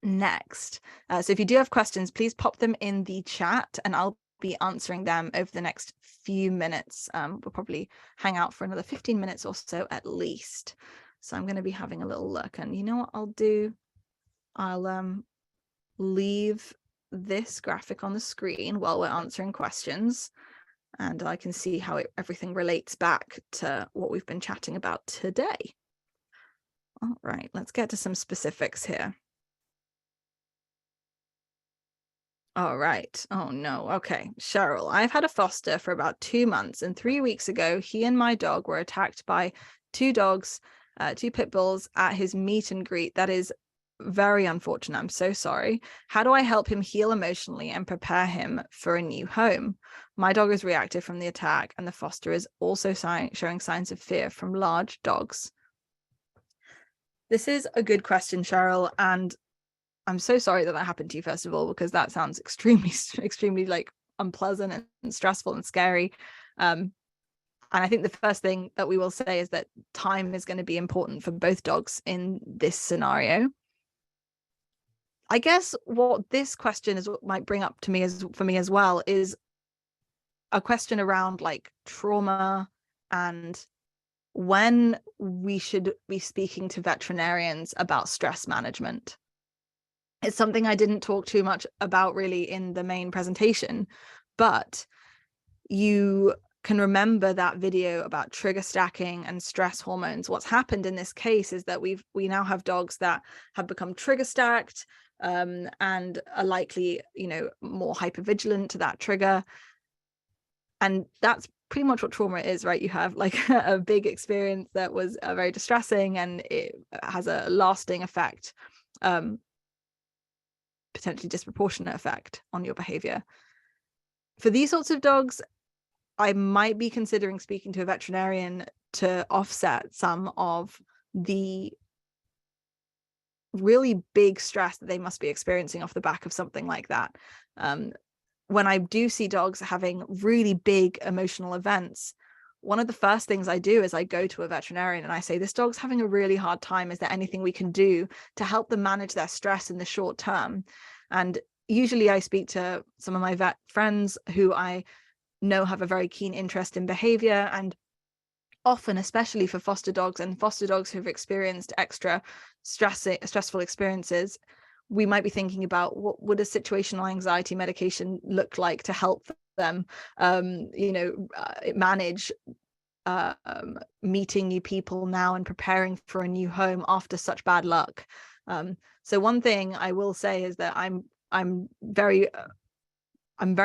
next. So if you do have questions, please pop them in the chat and I'll be answering them over the next few minutes. We'll probably hang out for another 15 minutes or so at least. So I'm going to be having a little look, and you know what I'll do? I'll leave this graphic on the screen while we're answering questions, and I can see how everything relates back to what we've been chatting about today. All right, let's get to some specifics here. All right. Oh no. Okay. Cheryl, I've had a foster for about 2 months, and 3 weeks ago, he and my dog were attacked by 2 dogs, 2 pit bulls at his meet and greet. That is very unfortunate. I'm so sorry. How do I help him heal emotionally and prepare him for a new home? My dog is reactive from the attack, and the foster is also showing signs of fear from large dogs. This is a good question, Cheryl, and I'm so sorry that happened to you, first of all, because that sounds extremely like unpleasant and stressful and scary. And I think the first thing that we will say is that time is going to be important for both dogs in this scenario. I guess what this question is what might bring up to me for me as well is a question around like trauma and when we should be speaking to veterinarians about stress management. It's something I didn't talk too much about really in the main presentation, but you can remember that video about trigger stacking and stress hormones. What's happened in this case is that we now have dogs that have become trigger stacked and are likely, more hypervigilant to that trigger. And that's pretty much what trauma is, right? You have like a big experience that was very distressing and it has a lasting effect, potentially disproportionate effect on your behavior. For these sorts of dogs, I might be considering speaking to a veterinarian to offset some of the really big stress that they must be experiencing off the back of something like that. When I do see dogs having really big emotional events, one of the first things I do is I go to a veterinarian and I say, this dog's having a really hard time. Is there anything we can do to help them manage their stress in the short term? And usually I speak to some of my vet friends who I know have a very keen interest in behavior, and often, especially for foster dogs and foster dogs who've experienced extra stressful experiences, we might be thinking about what would a situational anxiety medication look like to help them manage meeting new people now and preparing for a new home after such bad luck. So one thing I will say is that I'm very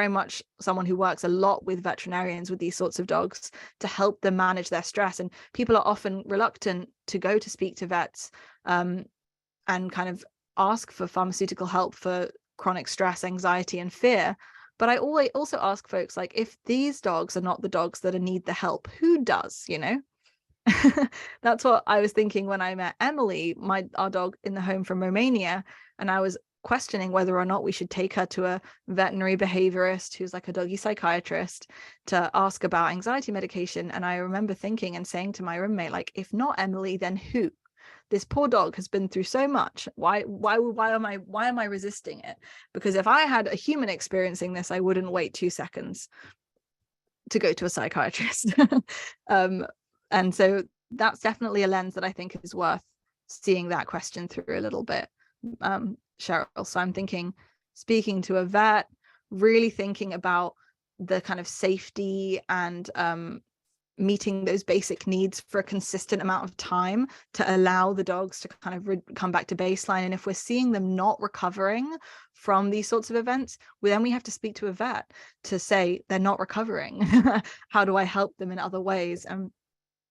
much someone who works a lot with veterinarians with these sorts of dogs to help them manage their stress. And people are often reluctant to go to speak to vets and kind of ask for pharmaceutical help for chronic stress, anxiety, and fear. But I always also ask folks, like, if these dogs are not the dogs that need the help, who does, That's what I was thinking when I met Emily, our dog in the home from Romania, and I was questioning whether or not we should take her to a veterinary behaviorist who's like a doggy psychiatrist to ask about anxiety medication. And I remember thinking and saying to my roommate, like, if not Emily, then who? This poor dog has been through so much. Why am I resisting it? Because if I had a human experiencing this, I wouldn't wait 2 seconds to go to a psychiatrist. And so that's definitely a lens that I think is worth seeing that question through a little bit, Cheryl. So I'm thinking, speaking to a vet, really thinking about the kind of safety and meeting those basic needs for a consistent amount of time to allow the dogs to kind of come back to baseline. And if we're seeing them not recovering from these sorts of events, then we have to speak to a vet to say they're not recovering. How do I help them in other ways? And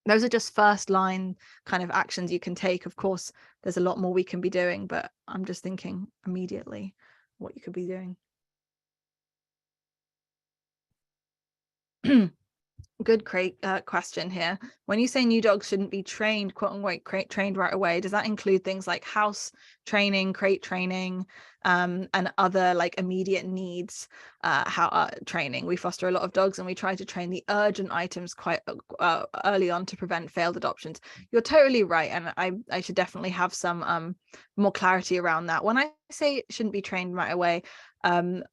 those are just first line kind of actions you can take. Of course, there's a lot more we can be doing, but I'm just thinking immediately what you could be doing. Good, question here. When you say new dogs shouldn't be trained, quote unquote, trained right away, does that include things like house training, crate training, and other like immediate needs training? We foster a lot of dogs and we try to train the urgent items quite early on to prevent failed adoptions. You're totally right. And I should definitely have some more clarity around that. When I say it shouldn't be trained right away, I'm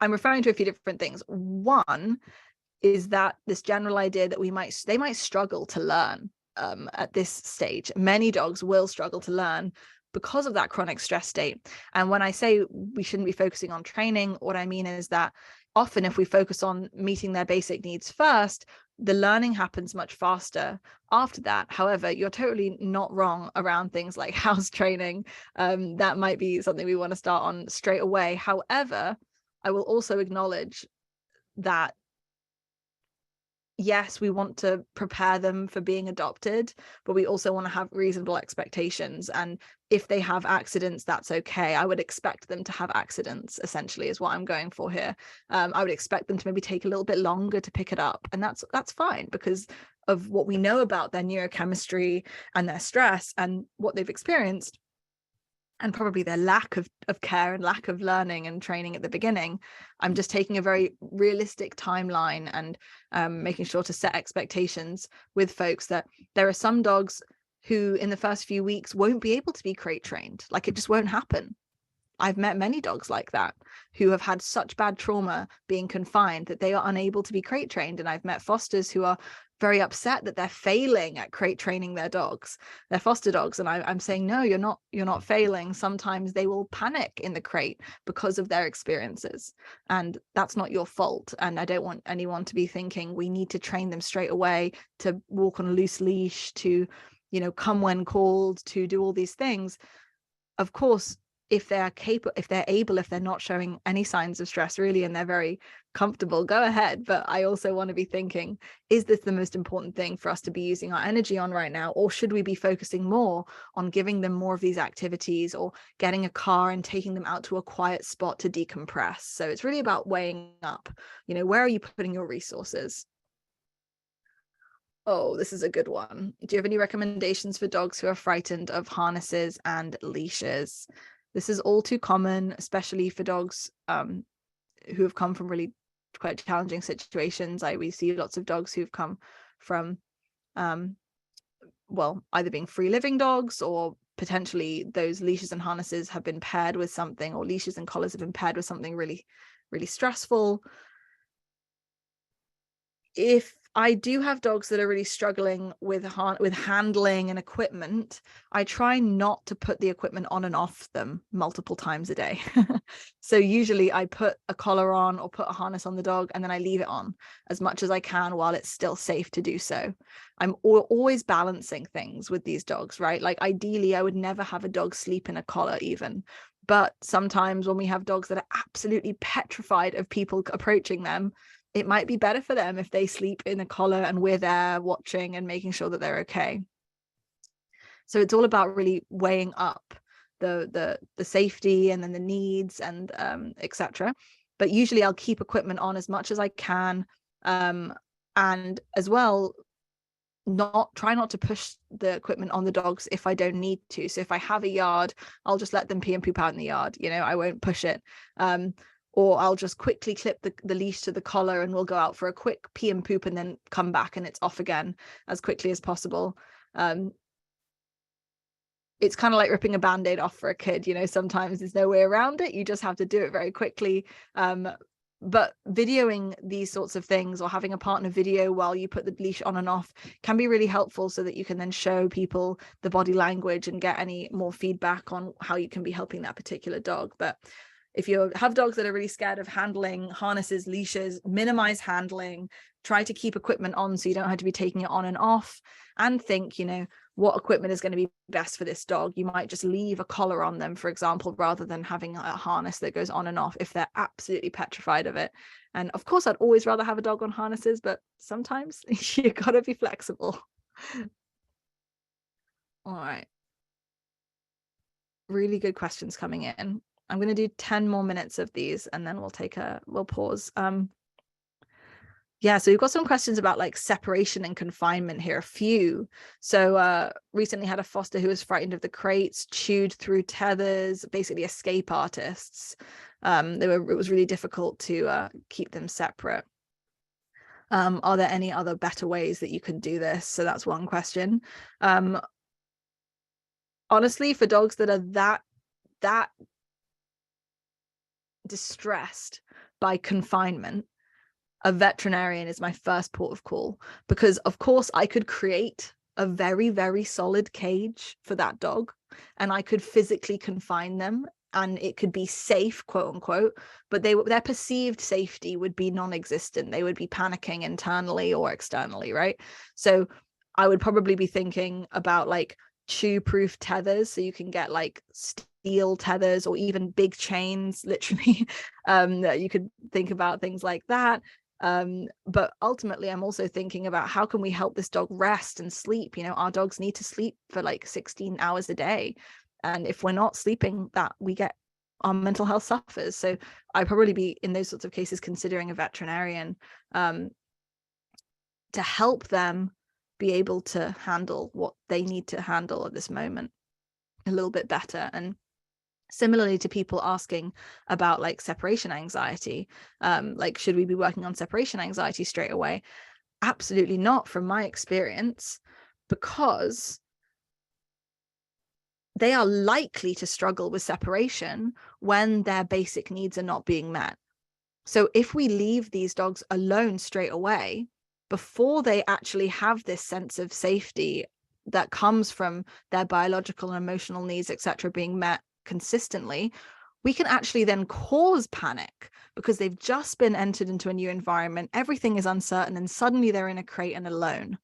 referring to a few different things. One is that this general idea that they might struggle to learn at this stage. Many dogs will struggle to learn because of that chronic stress state. And when I say we shouldn't be focusing on training, what I mean is that often if we focus on meeting their basic needs first, the learning happens much faster after that. However, you're totally not wrong around things like house training. That might be something we want to start on straight away. However, I will also acknowledge that yes, we want to prepare them for being adopted, but we also want to have reasonable expectations. And if they have accidents, that's okay. I would expect them to have accidents, essentially, is what I'm going for here. I would expect them to maybe take a little bit longer to pick it up. And that's fine because of what we know about their neurochemistry and their stress and what they've experienced. and probably their lack of care and lack of learning and training at the beginning, I'm just taking a very realistic timeline and making sure to set expectations with folks that there are some dogs who in the first few weeks won't be able to be crate trained. Like, it just won't happen. I've met many dogs like that who have had such bad trauma being confined that they are unable to be crate trained. And I've met fosters who are very upset that they're failing at crate training their dogs, their foster dogs. And I'm saying, no, you're not failing. Sometimes they will panic in the crate because of their experiences, and that's not your fault. And I don't want anyone to be thinking we need to train them straight away to walk on a loose leash, to, come when called, to do all these things. Of course, if they're capable, if they're able, if they're not showing any signs of stress really, and they're very comfortable, go ahead. But I also want to be thinking, is this the most important thing for us to be using our energy on right now? Or should we be focusing more on giving them more of these activities, or getting a car and taking them out to a quiet spot to decompress? So it's really about weighing up, where are you putting your resources? Oh, this is a good one. Do you have any recommendations for dogs who are frightened of harnesses and leashes? This is all too common, especially for dogs who have come from really quite challenging situations. We see lots of dogs who've come from, either being free living dogs, or potentially those leashes and harnesses have been paired with something, or leashes and collars have been paired with something really, really stressful. If I do have dogs that are really struggling with handling and equipment, I try not to put the equipment on and off them multiple times a day. So usually I put a collar on or put a harness on the dog, and then I leave it on as much as I can while it's still safe to do so. I'm always balancing things with these dogs, right? Like, ideally, I would never have a dog sleep in a collar even. But sometimes when we have dogs that are absolutely petrified of people approaching them, it might be better for them if they sleep in a collar and we're there watching and making sure that they're okay. So it's all about really weighing up the safety and then the needs and etc. But usually I'll keep equipment on as much as I can, and as well, try not to push the equipment on the dogs if I don't need to. So if I have a yard, I'll just let them pee and poop out in the yard. I won't push it. Or I'll just quickly clip the leash to the collar, and we'll go out for a quick pee and poop and then come back and it's off again as quickly as possible. It's kind of like ripping a Band-Aid off for a kid. Sometimes there's no way around it. You just have to do it very quickly. But videoing these sorts of things, or having a partner video while you put the leash on and off, can be really helpful, so that you can then show people the body language and get any more feedback on how you can be helping that particular dog. But if you have dogs that are really scared of handling harnesses, leashes, minimize handling, try to keep equipment on so you don't have to be taking it on and off, and think, what equipment is going to be best for this dog. You might just leave a collar on them, for example, rather than having a harness that goes on and off if they're absolutely petrified of it. And of course, I'd always rather have a dog on harnesses, but sometimes you gotta be flexible. All right. Really good questions coming in. I'm going to do 10 more minutes of these, and then we'll pause. So we've got some questions about like separation and confinement here, a few. So recently had a foster who was frightened of the crates, chewed through tethers, basically escape artists. It was really difficult to keep them separate. Are there any other better ways that you could do this? So that's one question. Honestly, for dogs that are that distressed by confinement, a veterinarian is my first port of call, because of course I could create a very, very solid cage for that dog, and I could physically confine them, and it could be safe, quote unquote, but their perceived safety would be non-existent. They would be panicking internally or externally, right? So I would probably be thinking about like chew-proof tethers, so you can get like steel tethers or even big chains, literally. That you could think about things like that. But ultimately, I'm also thinking about how can we help this dog rest and sleep. Our dogs need to sleep for like 16 hours a day, and if we're not sleeping, that our mental health suffers. So I'd probably be, in those sorts of cases, considering a veterinarian to help them be able to handle what they need to handle at this moment a little bit better. And Similarly to people asking about like separation anxiety, like, should we be working on separation anxiety straight away? Absolutely not, from my experience, because they are likely to struggle with separation when their basic needs are not being met. So if we leave these dogs alone straight away, before they actually have this sense of safety that comes from their biological and emotional needs, etc., being met consistently, we can actually then cause panic because they've just been entered into a new environment. Everything is uncertain, and suddenly they're in a crate and alone.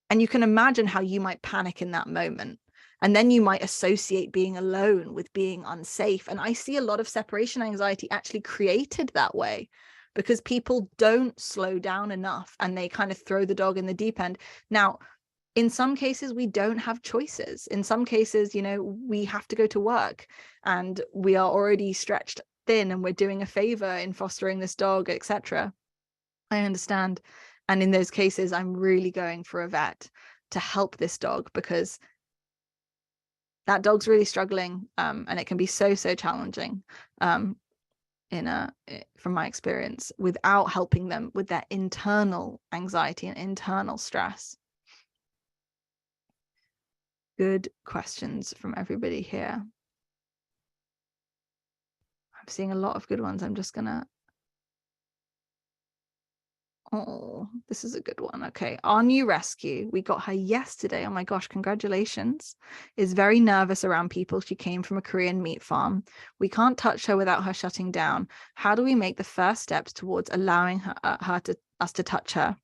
And you can imagine how you might panic in that moment. And then you might associate being alone with being unsafe. And I see a lot of separation anxiety actually created that way because people don't slow down enough and they kind of throw the dog in the deep end. Now, in some cases, we don't have choices. In some cases, you know, we have to go to work and we are already stretched thin and we're doing a favor in fostering this dog, etc. I understand. And in those cases, I'm really going for a vet to help this dog because that dog's really struggling, and it can be so challenging, from my experience, without helping them with their internal anxiety and internal stress. Good questions from everybody here. I'm seeing a lot of good ones. I'm just gonna, oh, this is a good one. Okay, our new rescue, we got her yesterday. Oh my gosh, congratulations. Is very nervous around people. She came from a Korean meat farm. We can't touch her without her shutting down. How do we make the first steps towards allowing us to touch her?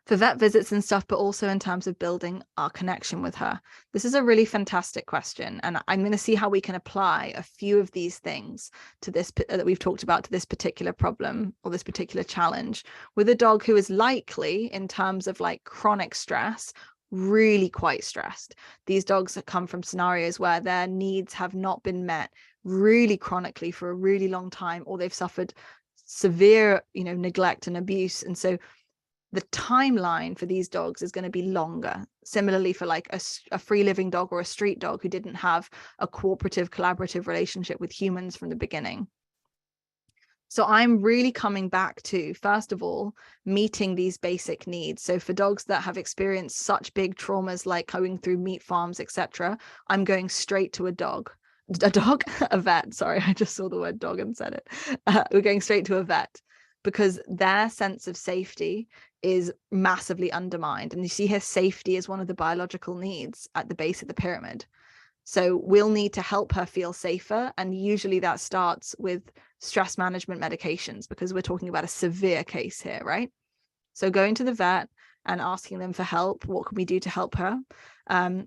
For vet visits and stuff, but also in terms of building our connection with her? This is a really fantastic question. And I'm going to see how we can apply a few of these things to this that we've talked about to this particular problem or this particular challenge with a dog who is likely, in terms of like chronic stress, really quite stressed. These dogs have come from scenarios where their needs have not been met really chronically for a really long time, or they've suffered severe, neglect and abuse. And so the timeline for these dogs is going to be longer. Similarly, for like a free living dog or a street dog who didn't have a cooperative, collaborative relationship with humans from the beginning. So I'm really coming back to, first of all, meeting these basic needs. So for dogs that have experienced such big traumas like going through meat farms, etc., I'm going straight to a vet. Sorry, I just saw the word dog and said it. We're going straight to a vet because their sense of safety is massively undermined. And you see here, safety is one of the biological needs at the base of the pyramid. So we'll need to help her feel safer. And usually that starts with stress management medications because we're talking about a severe case here, right? So going to the vet and asking them for help. What can we do to help her? And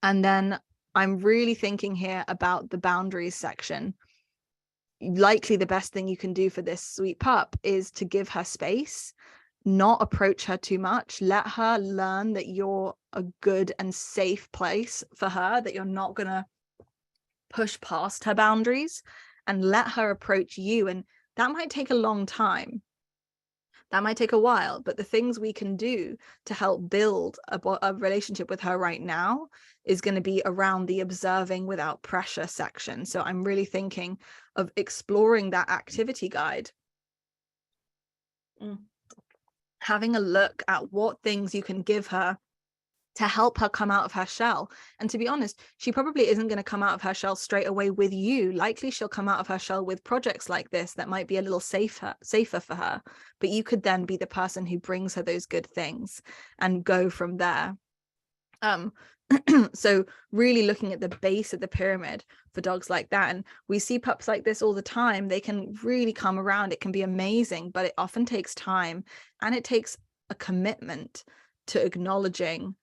then I'm really thinking here about the boundaries section. Likely the best thing you can do for this sweet pup is to give her space, not approach her too much. Let her learn that you're a good and safe place for her, that you're not going to push past her boundaries, and let her approach you. And that might take a long time. That might take a while, but the things we can do to help build a relationship with her right now is going to be around the observing without pressure section. So I'm really thinking of exploring that activity guide. Having a look at what things you can give her to help her come out of her shell. And to be honest, she probably isn't going to come out of her shell straight away with you. Likely she'll come out of her shell with projects like this that might be a little safer for her. But you could then be the person who brings her those good things and go from there. So really looking at the base of the pyramid for dogs like that. And we see pups like this all the time. They can really come around. It can be amazing, but it often takes time, and it takes a commitment to acknowledging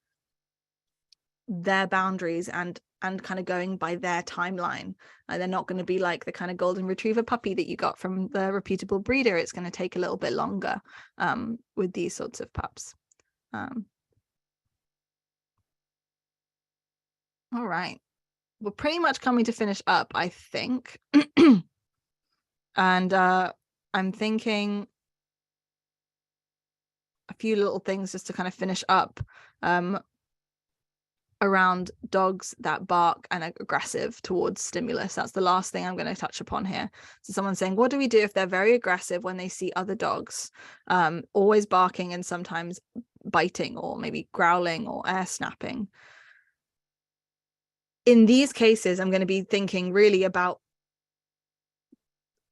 their boundaries and kind of going by their timeline. They're not going to be like the kind of golden retriever puppy that you got from the reputable breeder. It's going to take a little bit longer with these sorts of pups. All right, we're pretty much coming to finish up, I think. And I'm thinking a few little things just to kind of finish up. around dogs that bark and are aggressive towards stimulus. That's the last thing I'm going to touch upon here. So someone's saying, what do we do if they're very aggressive when they see other dogs, always barking and sometimes biting or maybe growling or air snapping? In these cases, I'm going to be thinking really about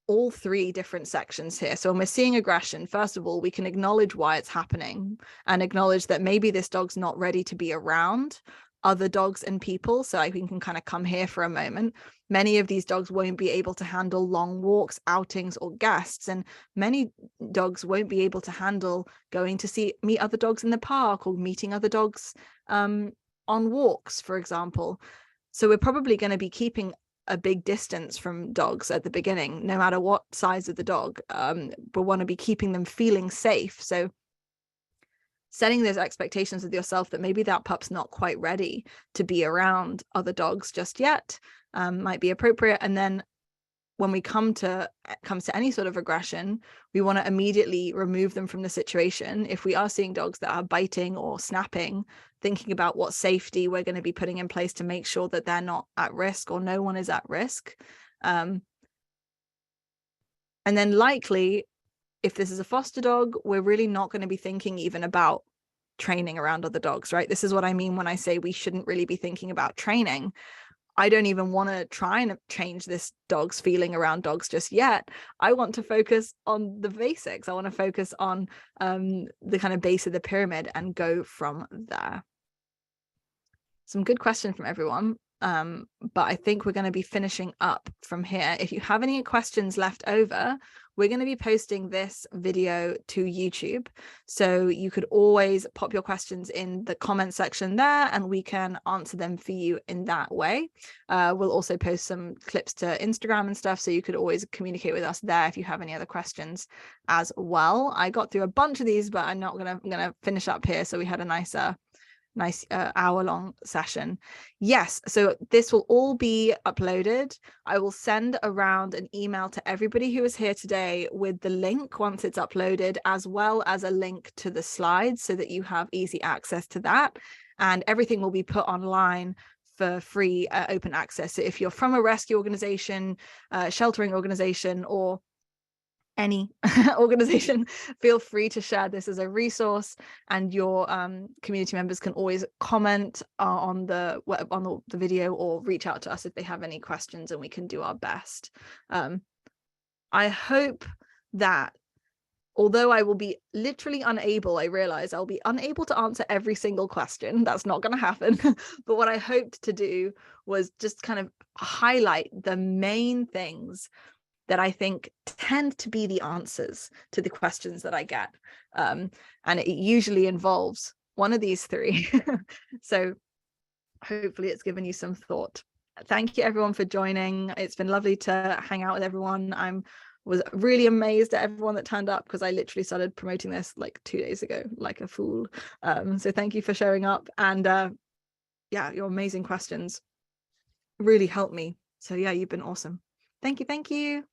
all three different sections here. So when we're seeing aggression, first of all, we can acknowledge why it's happening and acknowledge that maybe this dog's not ready to be around other dogs and people. So we can kind of come here for a moment. Many of these dogs won't be able to handle long walks, outings, or guests. And many dogs won't be able to handle going to meet other dogs in the park or meeting other dogs on walks, for example. So we're probably going to be keeping a big distance from dogs at the beginning, no matter what size of the dog. We want to be keeping them feeling safe. So setting those expectations with yourself that maybe that pup's not quite ready to be around other dogs just yet might be appropriate. And then when we comes to any sort of aggression, we want to immediately remove them from the situation. If we are seeing dogs that are biting or snapping, thinking about what safety we're going to be putting in place to make sure that they're not at risk or no one is at risk. And then likely, if this is a foster dog, we're really not going to be thinking even about training around other dogs, right? This is what I mean when I say we shouldn't really be thinking about training. I don't even want to try and change this dog's feeling around dogs just yet. I want to focus on the basics. I want to focus on the kind of base of the pyramid and go from there. Some good questions from everyone. But I think we're going to be finishing up from here. If you have any questions left over, we're going to be posting this video to YouTube. So you could always pop your questions in the comment section there and we can answer them for you in that way. We'll also post some clips to Instagram and stuff. So you could always communicate with us there if you have any other questions as well. I got through a bunch of these, but I'm gonna finish up here. So we had a nice hour-long session. Yes, so this will all be uploaded. I will send around an email to everybody who is here today with the link once it's uploaded, as well as a link to the slides so that you have easy access to that. And everything will be put online for free, open access. So if you're from a rescue organization, sheltering organization, or any organization, feel free to share this as a resource, and your community members can always comment on the video or reach out to us if they have any questions, and we can do our best. I hope that although I will be literally unable, I realize I'll be unable to answer every single question. That's not going to happen. But what I hoped to do was just kind of highlight the main things that I think tend to be the answers to the questions that I get. And it usually involves one of these three. So hopefully it's given you some thought. Thank you everyone for joining. It's been lovely to hang out with everyone. Was really amazed at everyone that turned up, because I literally started promoting this like 2 days ago, like a fool. So thank you for showing up. And yeah, your amazing questions really helped me. So yeah, you've been awesome. Thank you.